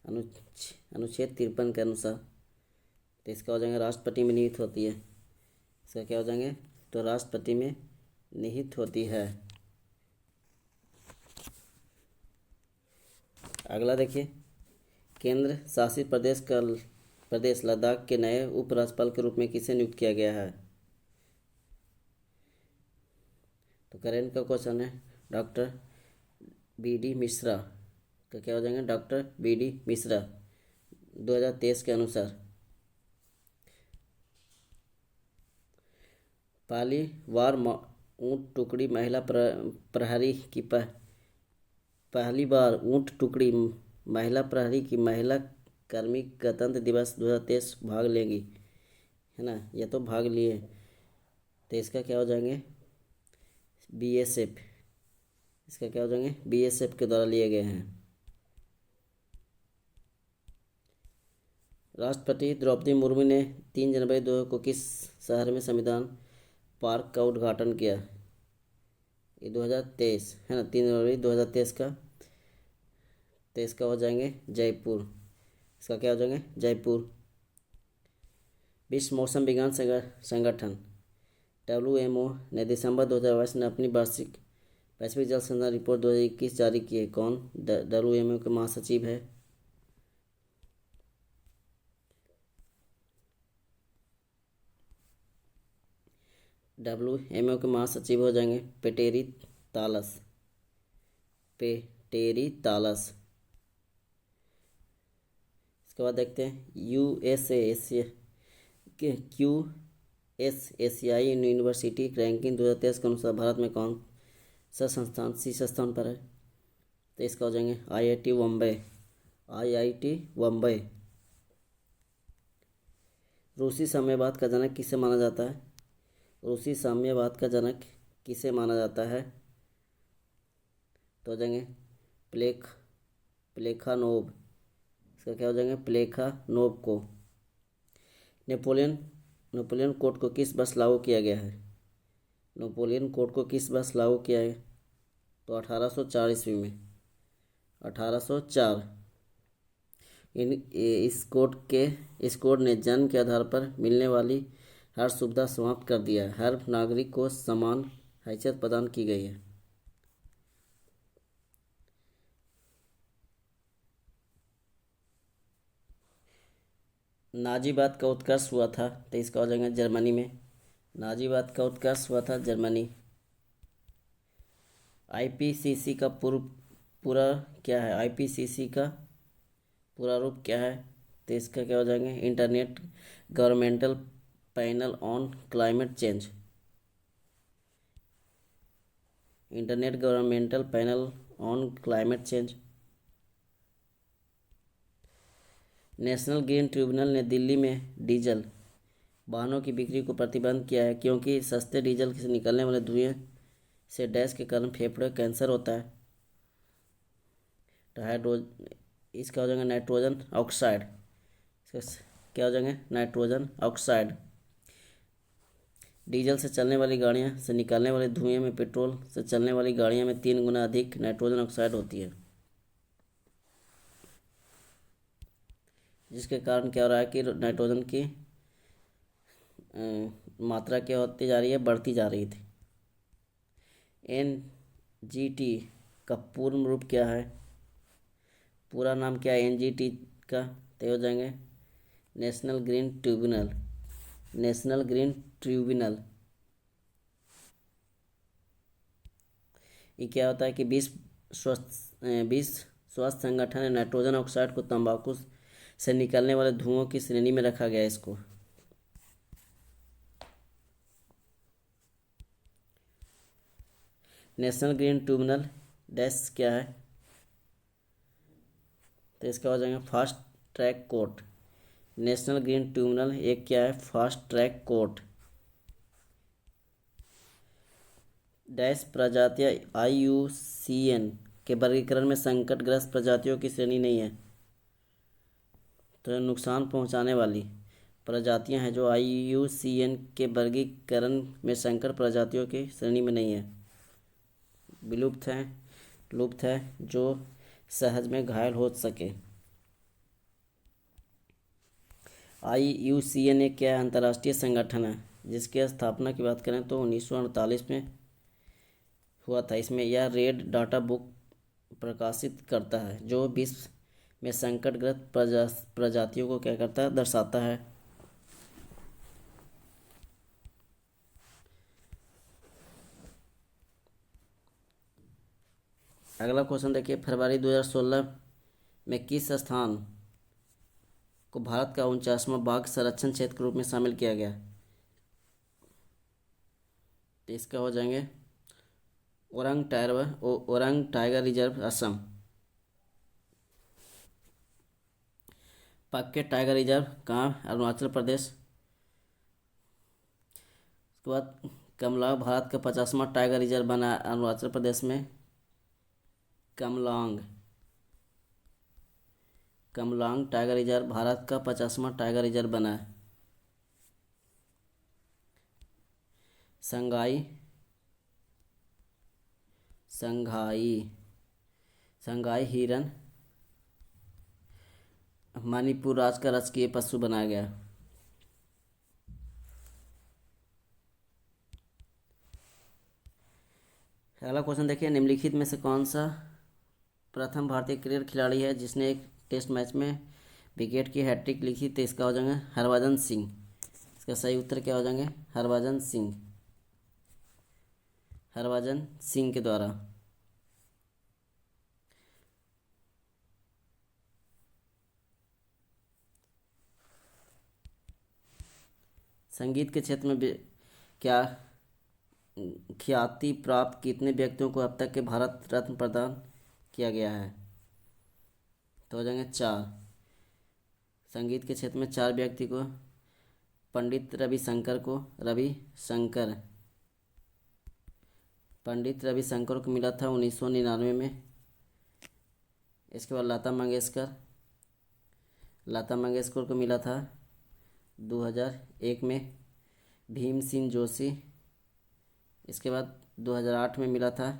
अनुच्छेद 53 के अनुसार। तो इसका हो जाएगा राष्ट्रपति में निहित होती है। इसका क्या हो जाएंगे? तो राष्ट्रपति में निहित होती है। अगला देखिए, केंद्र शासित प्रदेश लद्दाख के नए उपराज्यपाल के रूप में किसे नियुक्त किया गया है? तो करेंट का क्वेश्चन है डॉक्टर बी.डी. मिश्रा। तो क्या हो जाएंगे? Doctor BD. मिश्रा 2023 के अनुसार। पहली बार ऊँट टुकड़ी महिला प्रहरी की पहली बार ऊँट टुकड़ी महिला प्रहरी की महिला कर्मी गणतंत्र दिवस 2023 भाग लेंगी, है ना। यह तो भाग लिए। तो इसका क्या हो जाएंगे? बीएसएफ। इसका क्या हो जाएंगे? बीएसएफ के द्वारा लिए गए हैं। राष्ट्रपति द्रौपदी मुर्मू ने 3 जनवरी 2000 को किस शहर में संविधान पार्क का उद्घाटन किया? ये 2023, है ना, 3 जनवरी 2023 का तो इसका हो जाएंगे जयपुर। इसका क्या हो जाएंगे? जयपुर। विश्व मौसम विज्ञान संगठन WMO ने दिसंबर 2022 में अपनी वार्षिक वैश्विक जल संसाधन रिपोर्ट 2021 जारी की है। कौन WMO के महासचिव है? WMO के महासचिव हो जाएंगे पेटेरी तालस। पेटेरी तालस। इसके बाद देखते हैं एशियाई यूनिवर्सिटी रैंकिंग 2023 के अनुसार भारत में कौन सा संस्थान शीर्ष स्थान पर है? तो इसका हो जाएंगे IIT बम्बई। IIT बम्बई। रूसी साम्यवाद का जनक किसे माना जाता है? रूसी साम्यवाद का जनक किसे माना जाता है? तो हो जाएंगे प्लेखानोव। इसका क्या हो जाएंगे? प्लेखानोव को। नेपोलियन कोड को किस वर्ष लागू किया गया है? नेपोलियन कोड को किस वर्ष लागू किया है? तो 1804 ईस्वी में। 1804। इस कोड ने जन्म के आधार पर मिलने वाली हर सुविधा समाप्त कर दिया है। हर नागरिक को समान हैसियत प्रदान की गई है। नाजीवाद का उत्कर्ष हुआ था, तो इसका हो जाएगा जर्मनी में। नाजीवाद का उत्कर्ष हुआ था जर्मनी। IPCC का पूरा क्या है? IPCC का पूरा रूप क्या है? तो इसका क्या हो जाएंगे? Internet governmental panel on climate change. Internet governmental panel on climate change. National green tribunal ने दिल्ली में डीजल वाहनों की बिक्री को प्रतिबंध किया है क्योंकि सस्ते डीजल से निकलने वाले धुएं से डैश के कारण फेफड़े कैंसर होता है। इसका हो जाएगा नाइट्रोजन ऑक्साइड। क्या हो जाएंगे? Nitrogen oxide. डीजल से चलने वाली गाड़ियां से निकलने वाले धुएं में पेट्रोल से चलने वाली गाड़ियां में 3 गुना अधिक नाइट्रोजन ऑक्साइड होती है, जिसके कारण क्या हो रहा है कि नाइट्रोजन की मात्रा क्या होती जा रही है? बढ़ती जा रही थी। NGT का पूर्ण रूप क्या है? पूरा नाम क्या है NGT का? तय हो जाएंगे national green tribunal. National green tribunal. ये क्या होता है कि विश्व स्वास्थ्य संगठन ने नाइट्रोजन ऑक्साइड को तंबाकू से निकलने वाले धुओं की श्रेणी में रखा गया है। इसको नेशनल ग्रीन ट्रिब्यूनल डैश क्या है? तो इसका हो जाएगा fast track court. National green tribunal एक क्या है? Fast track court. डैश प्रजातियां IUCN के वर्गीकरण में संकटग्रस्त प्रजातियों की श्रेणी नहीं है। तो नुकसान पहुंचाने वाली प्रजातियां हैं जो IUCN के वर्गीकरण में संकट प्रजातियों की श्रेणी में नहीं है। लुप्त है जो सहज में घायल हो सके। IUCN एक क्या अंतर्राष्ट्रीय संगठन है जिसकी स्थापना की बात करें तो 1948 में हुआ था। इसमें यह रेड डाटा बुक प्रकाशित करता है जो विश्व में संकटग्रस्त प्रजातियों को क्या करता है? दर्शाता है। अगला क्वेश्चन देखिए, फरवरी 2016 में किस स्थान को भारत का 49वां बाघ संरक्षण क्षेत्र के रूप में शामिल किया गया? तो इसका हो जाएंगे ओरंग टाइगर रिजर्व असम। पक्के टाइगर रिजर्व कहाँ? अरुणाचल प्रदेश। उसके बाद कमलांग भारत का 50वां टाइगर रिजर्व बना अरुणाचल प्रदेश में। कमलांग टाइगर रिजर्व भारत का 50वां टाइगर रिजर्व बना है। संघाई हिरन मणिपुर राज्य का राजकीय पशु बनाया गया। अगला क्वेश्चन देखिए, निम्नलिखित में से कौन सा प्रथम भारतीय क्रिकेट खिलाड़ी है जिसने एक टेस्ट मैच में विकेट की हैट्रिक लिखी? तो इसका हो जाएगा हरभजन सिंह। इसका सही उत्तर क्या हो जाएंगे? हरभजन सिंह, हरभजन सिंह के द्वारा। संगीत के क्षेत्र में क्या ख्याति प्राप्त कितने व्यक्तियों को अब तक के भारत रत्न प्रदान किया गया है? तो हो जाएंगे 4। संगीत के क्षेत्र में 4 व्यक्ति को, पंडित रविशंकर को, पंडित रविशंकर को मिला था 1999 में। इसके बाद लता मंगेशकर को मिला था 2001 में। भीम सिंह जोशी, इसके बाद 2008 में मिला था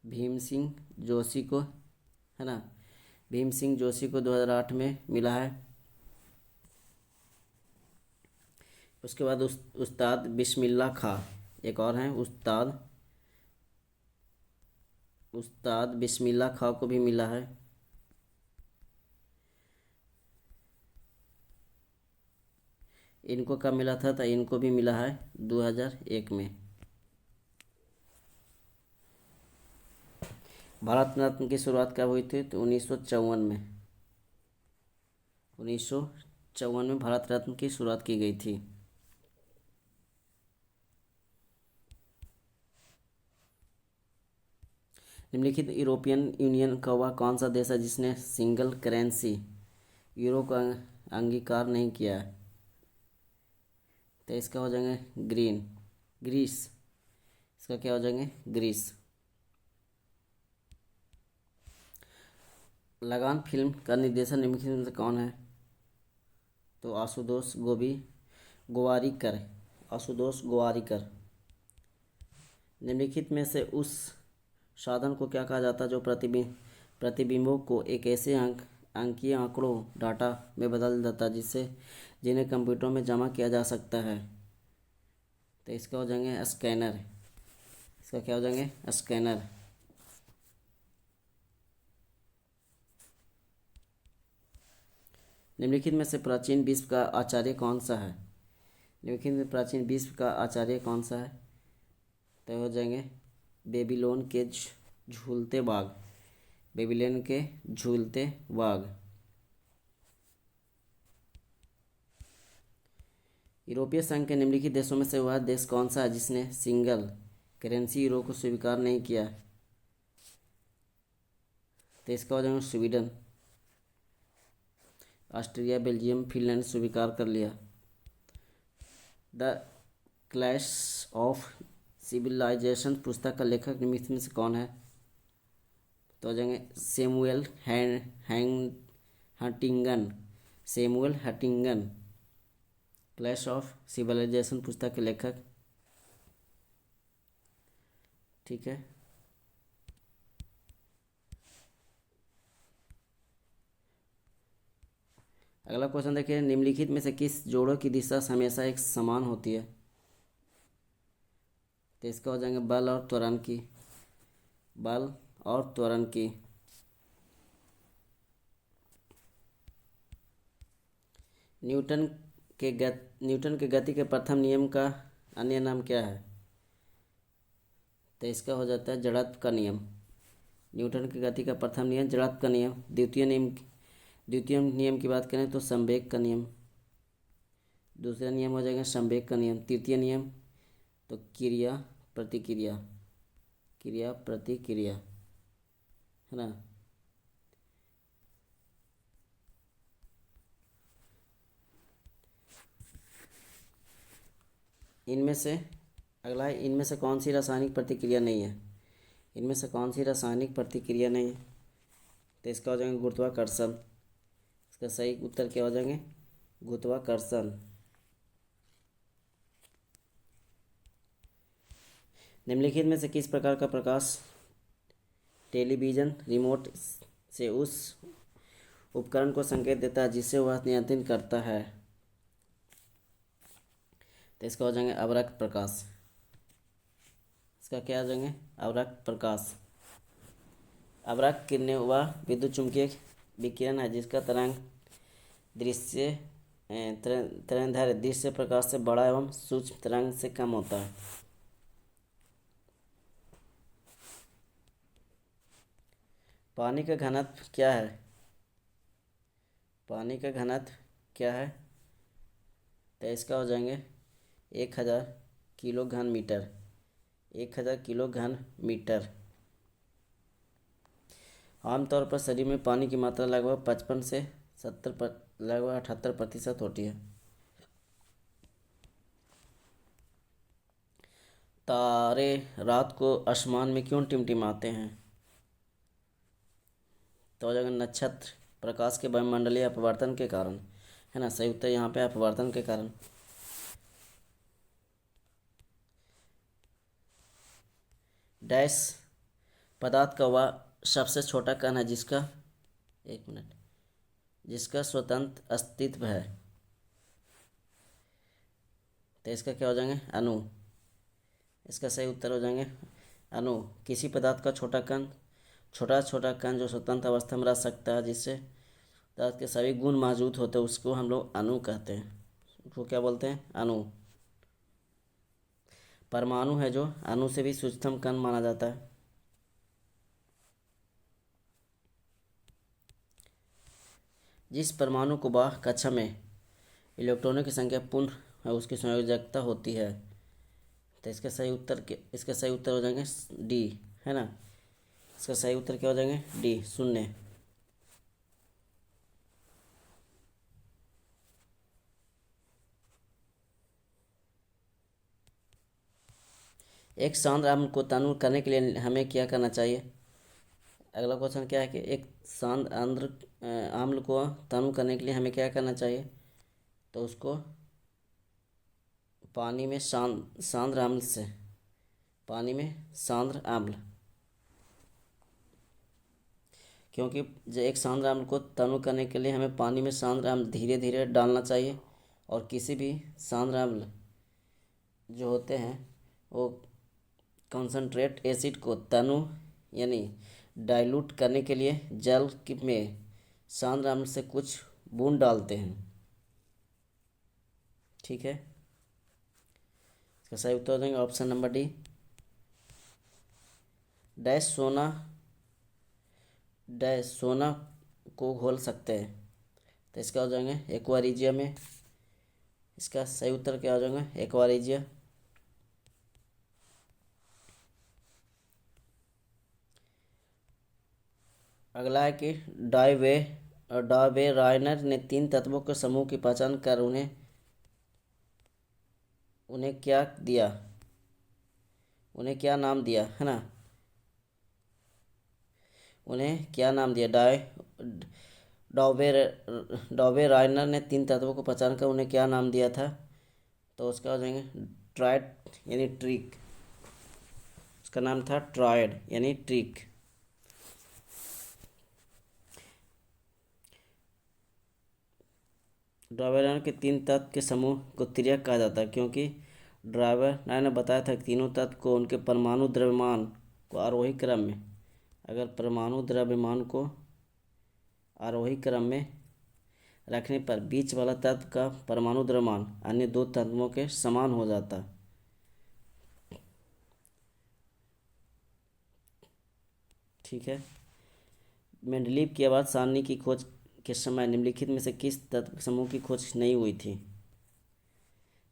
भीम सिंह जोशी को, है ना। भीम सिंह जोशी को 2008 में मिला है। उसके बाद उस्ताद बिस्मिल्लाह खां, एक और हैं उस्ताद बिस्मिल्लाह खां को भी मिला है। इनको कब मिला था? तो इनको भी मिला है 2001 में। भारत रत्न की शुरुआत कब हुई थी? तो 1954 में। 1954 में भारत रत्न की शुरुआत की गई थी। निम्नलिखित यूरोपियन यूनियन का वह कौन सा देश है जिसने सिंगल करेंसी यूरो का अंगीकार नहीं किया है? तो इसका हो जाएंगे ग्रीस। इसका क्या हो जाएंगे? ग्रीस। लगान फिल्म का निर्देशक निम्नलिखित में से कौन है? तो आशुतोष गोवारिकर। निम्नलिखित में से उस साधन को क्या कहा जाता है जो प्रतिबिंबों को एक ऐसे अंकीय आंकड़ों डाटा में बदल देता है जिन्हें कंप्यूटर में जमा किया जा सकता है? तो इसका हो जाएंगे स्कैनर। इसका क्या हो जाएंगे? स्कैनर। निम्नलिखित में से प्राचीन विश्व का आचार्य कौन सा है? निम्नलिखित में प्राचीन विश्व का आचार्य कौन सा है? तो हो जाएंगे बेबीलोन के झूलते बाग। यूरोपीय संघ के निम्नलिखित देशों में से वह देश कौन सा है जिसने सिंगल करेंसी यूरो को स्वीकार नहीं किया? तो इसका हो जाएगा स्वीडन। ऑस्ट्रिया, बेल्जियम, फिनलैंड स्वीकार कर लिया। द क्लैश ऑफ सिविलाइजेशन पुस्तक का लेखक निम्नलिखित में से कौन है? तो हो जाएंगे सैमुअल हंटिंगन। क्लैश ऑफ सिविलाइजेशन पुस्तक के लेखक। ठीक है। अगला क्वेश्चन देखिए, निम्नलिखित में से किस जोड़ों की दिशा हमेशा एक समान होती है? तो इसका हो जाएंगे बल और त्वरण की। न्यूटन के गति के प्रथम नियम का अन्य नाम क्या है? तो इसका हो जाता है जड़त्व का नियम। न्यूटन की गति का प्रथम नियम जड़त्व का नियम। द्वितीय नियम की बात करें तो संवेग का नियम। दूसरा नियम हो जाएगा संवेग का नियम। तृतीय नियम तो क्रिया प्रतिक्रिया, है ना। इनमें से अगला है, इनमें से कौन सी रासायनिक प्रतिक्रिया नहीं है? तो इसका हो जाएगा गुरुत्वाकर्षण। इसका सही उत्तर क्या हो जाएंगे? गुरुत्वाकर्षण। निम्नलिखित में से किस प्रकार का प्रकाश टेलीविज़न रिमोट से उस उपकरण को संकेत देता है जिसे वह नियंत्रित करता है। तो इसका हो जाएंगे अवरक्त प्रकाश। इसका क्या हो जाएंगे? अवरक्त प्रकाश। अवरक्त किरणें वह विद्युत चुम्बकीय विकिरण है जिसका तरंगदैर्घ्य दृश्य प्रकाश से बड़ा एवं सूक्ष्म तरंग से कम होता है। पानी का घनत्व क्या है? पानी का घनत्व क्या है? तो इसका हो जाएंगे 1000 किलो घन मीटर। 1000 किलो घन मीटर। आमतौर पर शरीर में पानी की मात्रा लगभग 55 से 70 लगभग 78% होती है। तारे रात को आसमान में क्यों टिमटिमाते हैं? तो हो जाएगा नक्षत्र प्रकाश के वायुमंडलीय अपवर्तन के कारण, है ना। सही उत्तर यहाँ पे अपवर्तन के कारण। डैश पदार्थ का वह सबसे छोटा कण है जिसका स्वतंत्र अस्तित्व है। तो इसका क्या हो जाएंगे? अणु। इसका सही उत्तर हो जाएंगे अणु। किसी पदार्थ का छोटा छोटा कण जो स्वतंत्र अवस्था में रह सकता है, जिससे पदार्थ के सभी गुण मौजूद होते हैं, उसको हम लोग अणु कहते हैं। उसको क्या बोलते हैं? अणु। परमाणु है जो अणु से भी सूक्ष्म कण माना जाता है। जिस परमाणु को बाह्य कक्षा में इलेक्ट्रॉनों की संख्या पूर्ण है उसकी संयोजकता होती है। तो इसका सही उत्तर हो जाएंगे डी, है ना। इसका सही उत्तर क्या हो जाएंगे? डी, 0। एक सांद्र अम्ल को तनु करने के लिए हमें क्या करना चाहिए? अगला क्वेश्चन क्या है कि एक सांद्र अम्ल को तनु करने के लिए हमें क्या करना चाहिए? तो उसको पानी में सांद्र अम्ल, क्योंकि एक सांद्र अम्ल को तनु करने के लिए हमें पानी में सांद्र अम्ल धीरे धीरे डालना चाहिए। और किसी भी सांद्र अम्ल जो होते हैं वो कंसंट्रेट एसिड को तनु यानी डाइल्यूट करने के लिए जल में सांद्र अम्ल से कुछ बूंद डालते हैं। ठीक है। इसका सही उत्तर हो जाएंगे ऑप्शन नंबर डी। डैश सोना को घोल सकते हैं। तो इसका हो जाएंगे एक्वारिजिया में। इसका सही उत्तर क्या हो जाएगा? एक्वारिजिया। अगला है कि डावेरायनर ने 3 तत्वों के समूह की पहचान कर उन्हें क्या नाम दिया, है ना। उन्हें क्या नाम दिया? डावेरायनर ने 3 तत्वों को पहचान कर उन्हें क्या नाम दिया था? तो उसका हो जाएंगे ट्रायड यानी ट्रिक। उसका नाम था ट्रायड यानी ट्रिक। डावेरायनर के 3 तत्व के समूह को तिर्यक कहा जाता है क्योंकि डावेरायनर ने बताया था कि तीनों तत्व को उनके परमाणु द्रव्यमान को आरोही क्रम में, अगर परमाणु द्रव्यमान को आरोही क्रम में रखने पर बीच वाला तत्व का परमाणु द्रव्यमान अन्य 2 तत्वों के समान हो जाता। ठीक है। मेंडलीव की आवर्त सारणी की खोज के समय निम्नलिखित में से किस तत्व समूह की खोज नहीं हुई थी?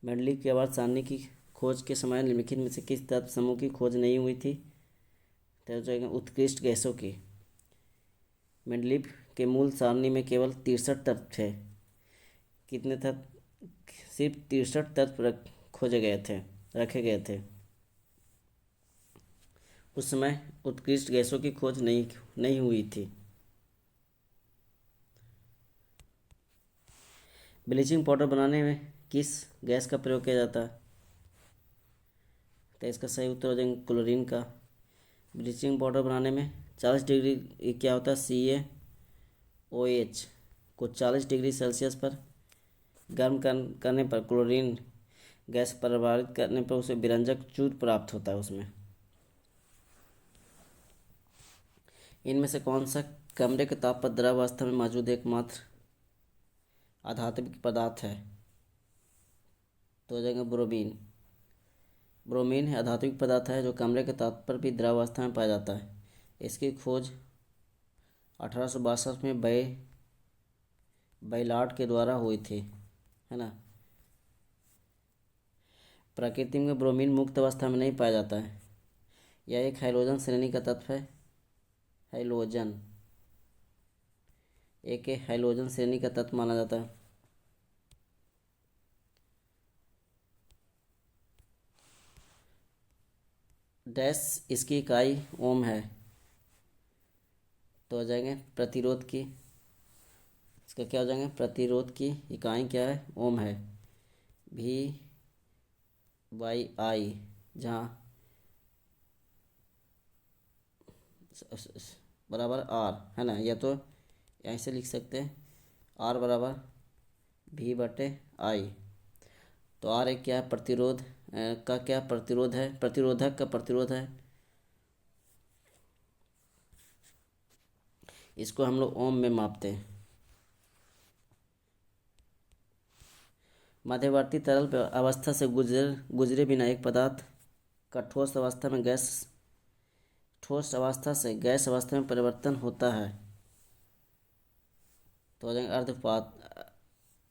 मेंडलीव की आवर्त सारणी की खोज के समय निम्नलिखित में से किस तत्व समूह की खोज नहीं हुई थी? तो जाएगा उत्कृष्ट गैसों की। मेंडलीव के मूल सारणी में केवल 63 तत्व थे। कितने तत्व? सिर्फ 63 तत्व रखे गए थे। उस समय उत्कृष्ट गैसों की खोज नहीं हुई थी। ब्लीचिंग पाउडर बनाने में किस गैस का प्रयोग किया जाता है? तो इसका सही उत्तर हो जाएगा क्लोरीन का। ब्लीचिंग पाउडर बनाने में 40 डिग्री क्या होता है? CA OH को 40 डिग्री सेल्सियस पर गर्म करने पर क्लोरीन गैस प्रभावित करने पर उसे विरंजक चूर्ण प्राप्त होता है उसमें। इनमें से कौन सा कमरे के ताप पर द्रव अवस्था में मौजूद एकमात्र आधात्मिक पदार्थ है? तो हो जाएगा ब्रोमीन। ब्रोमीन आधात्मिक पदार्थ है जो कमरे के ताप पर भी द्रव अवस्था में पाया जाता है। इसकी खोज 1862 में बैलार्ड के द्वारा हुई थी, है ना। प्रकृति में ब्रोमीन मुक्त अवस्था में नहीं पाया जाता है। यह एक हैलोजन श्रेणी का तत्व है। हैलोजन एक हैलोजन श्रेणी का तत्व माना जाता है। डैश इसकी इकाई ओम है। तो हो जाएंगे प्रतिरोध की, इसका क्या हो जाएंगे, प्रतिरोध की इकाई क्या है, ओम है। VI जहाँ बराबर R है ना, या तो यहीं से लिख सकते हैं R बराबर V/I। तो R एक क्या है, प्रतिरोध का क्या प्रतिरोध है, प्रतिरोधक का प्रतिरोध है। इसको हम लोग ओम में मापते हैं। मध्यवर्ती तरल अवस्था से गुजरे बिना एक पदार्थ का ठोस अवस्था से गैस अवस्था में परिवर्तन होता है। तो हो जाएंगे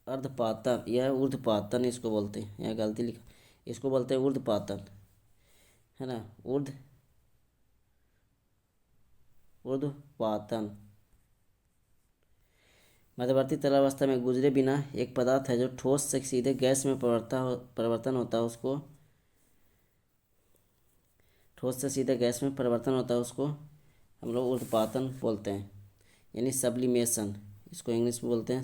अर्धपातन, यह ऊर्ध्वपातन इसको बोलते हैं, यह गलती लिखा, इसको बोलते हैं ऊर्ध्वपातन, है ना, ऊर्ध्वपातन। मध्यवर्ती तरल अवस्था में गुजरे बिना एक पदार्थ है जो ठोस से सीधे गैस में परिवर्तन होता है उसको ठोस से सीधे गैस में परिवर्तन होता है उसको हम लोग ऊर्ध्वपातन बोलते हैं, यानी सब्लिमेशन। इसको इंग्लिश में बोलते हैं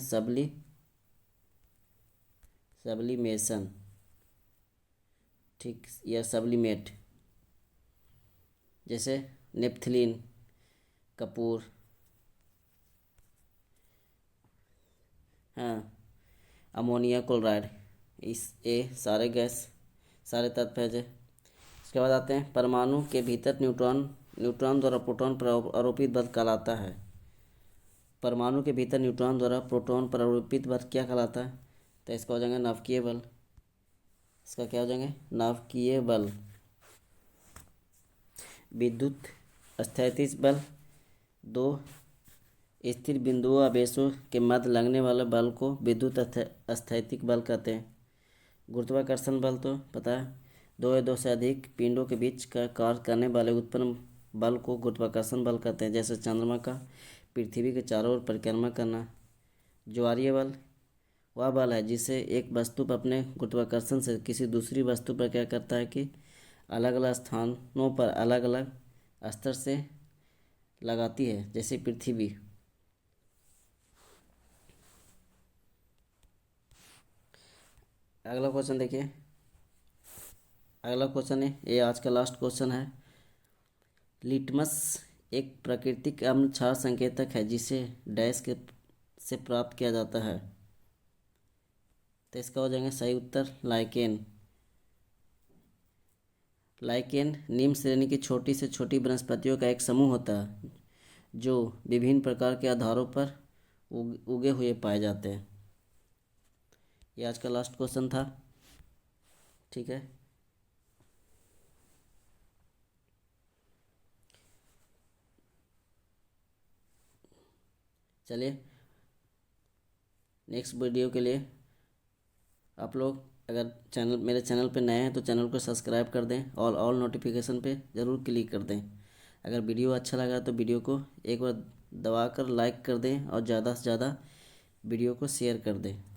सब्लिमेशन, ठीक, या सब्लिमेट। जैसे नेपथलीन, कपूर, हाँ, अमोनिया क्लोराइड, सारे तत्व है। इसके बाद आते हैं परमाणु के भीतर न्यूट्रॉन द्वारा प्रोटॉन पर आरोपित बल कहलाता है। परमाणु के भीतर न्यूट्रॉन द्वारा प्रोटॉन पर आरोपित बल क्या कहलाता है? तो इसका हो जाएगा नाभिकीय बल। इसका क्या हो जाएंगे, नाभिकीय बल। विद्युत स्थैतिक बल, दो स्थिर बिंदुओं आवेशों के मध्य लगने वाले बल को विद्युत स्थैतिक बल कहते हैं। गुरुत्वाकर्षण बल तो पता है, दो या दो से अधिक पिंडों के बीच का कार्य करने वाले उत्पन्न बल को गुरुत्वाकर्षण बल कहते हैं। जैसे चंद्रमा का पृथ्वी के चारों ओर परिक्रमा करना। ज्वारीय बल वह बल है जिसे एक वस्तु पर अपने गुरुत्वाकर्षण से किसी दूसरी वस्तु पर क्या करता है कि अलग अलग स्थानों पर अलग अलग स्तर से लगाती है, जैसे पृथ्वी। अगला क्वेश्चन देखिए, अगला क्वेश्चन है, ये आज का लास्ट क्वेश्चन है। लिटमस एक प्राकृतिक अम्ल क्षार संकेतक है जिसे डैश के से प्राप्त किया जाता है। तो इसका हो जाएगा सही उत्तर लाइकेन। लाइकेन निम्न श्रेणी की छोटी से छोटी वनस्पतियों का एक समूह होता है जो विभिन्न प्रकार के आधारों पर उगे हुए पाए जाते हैं। ये आज का लास्ट क्वेश्चन था, ठीक है। चलिए नेक्स्ट वीडियो के लिए आप लोग अगर मेरे चैनल पे नए हैं तो चैनल को सब्सक्राइब कर दें और ऑल नोटिफिकेशन पे ज़रूर क्लिक कर दें। अगर वीडियो अच्छा लगा तो वीडियो को एक बार दबाकर लाइक कर दें और ज़्यादा से ज़्यादा वीडियो को शेयर कर दें।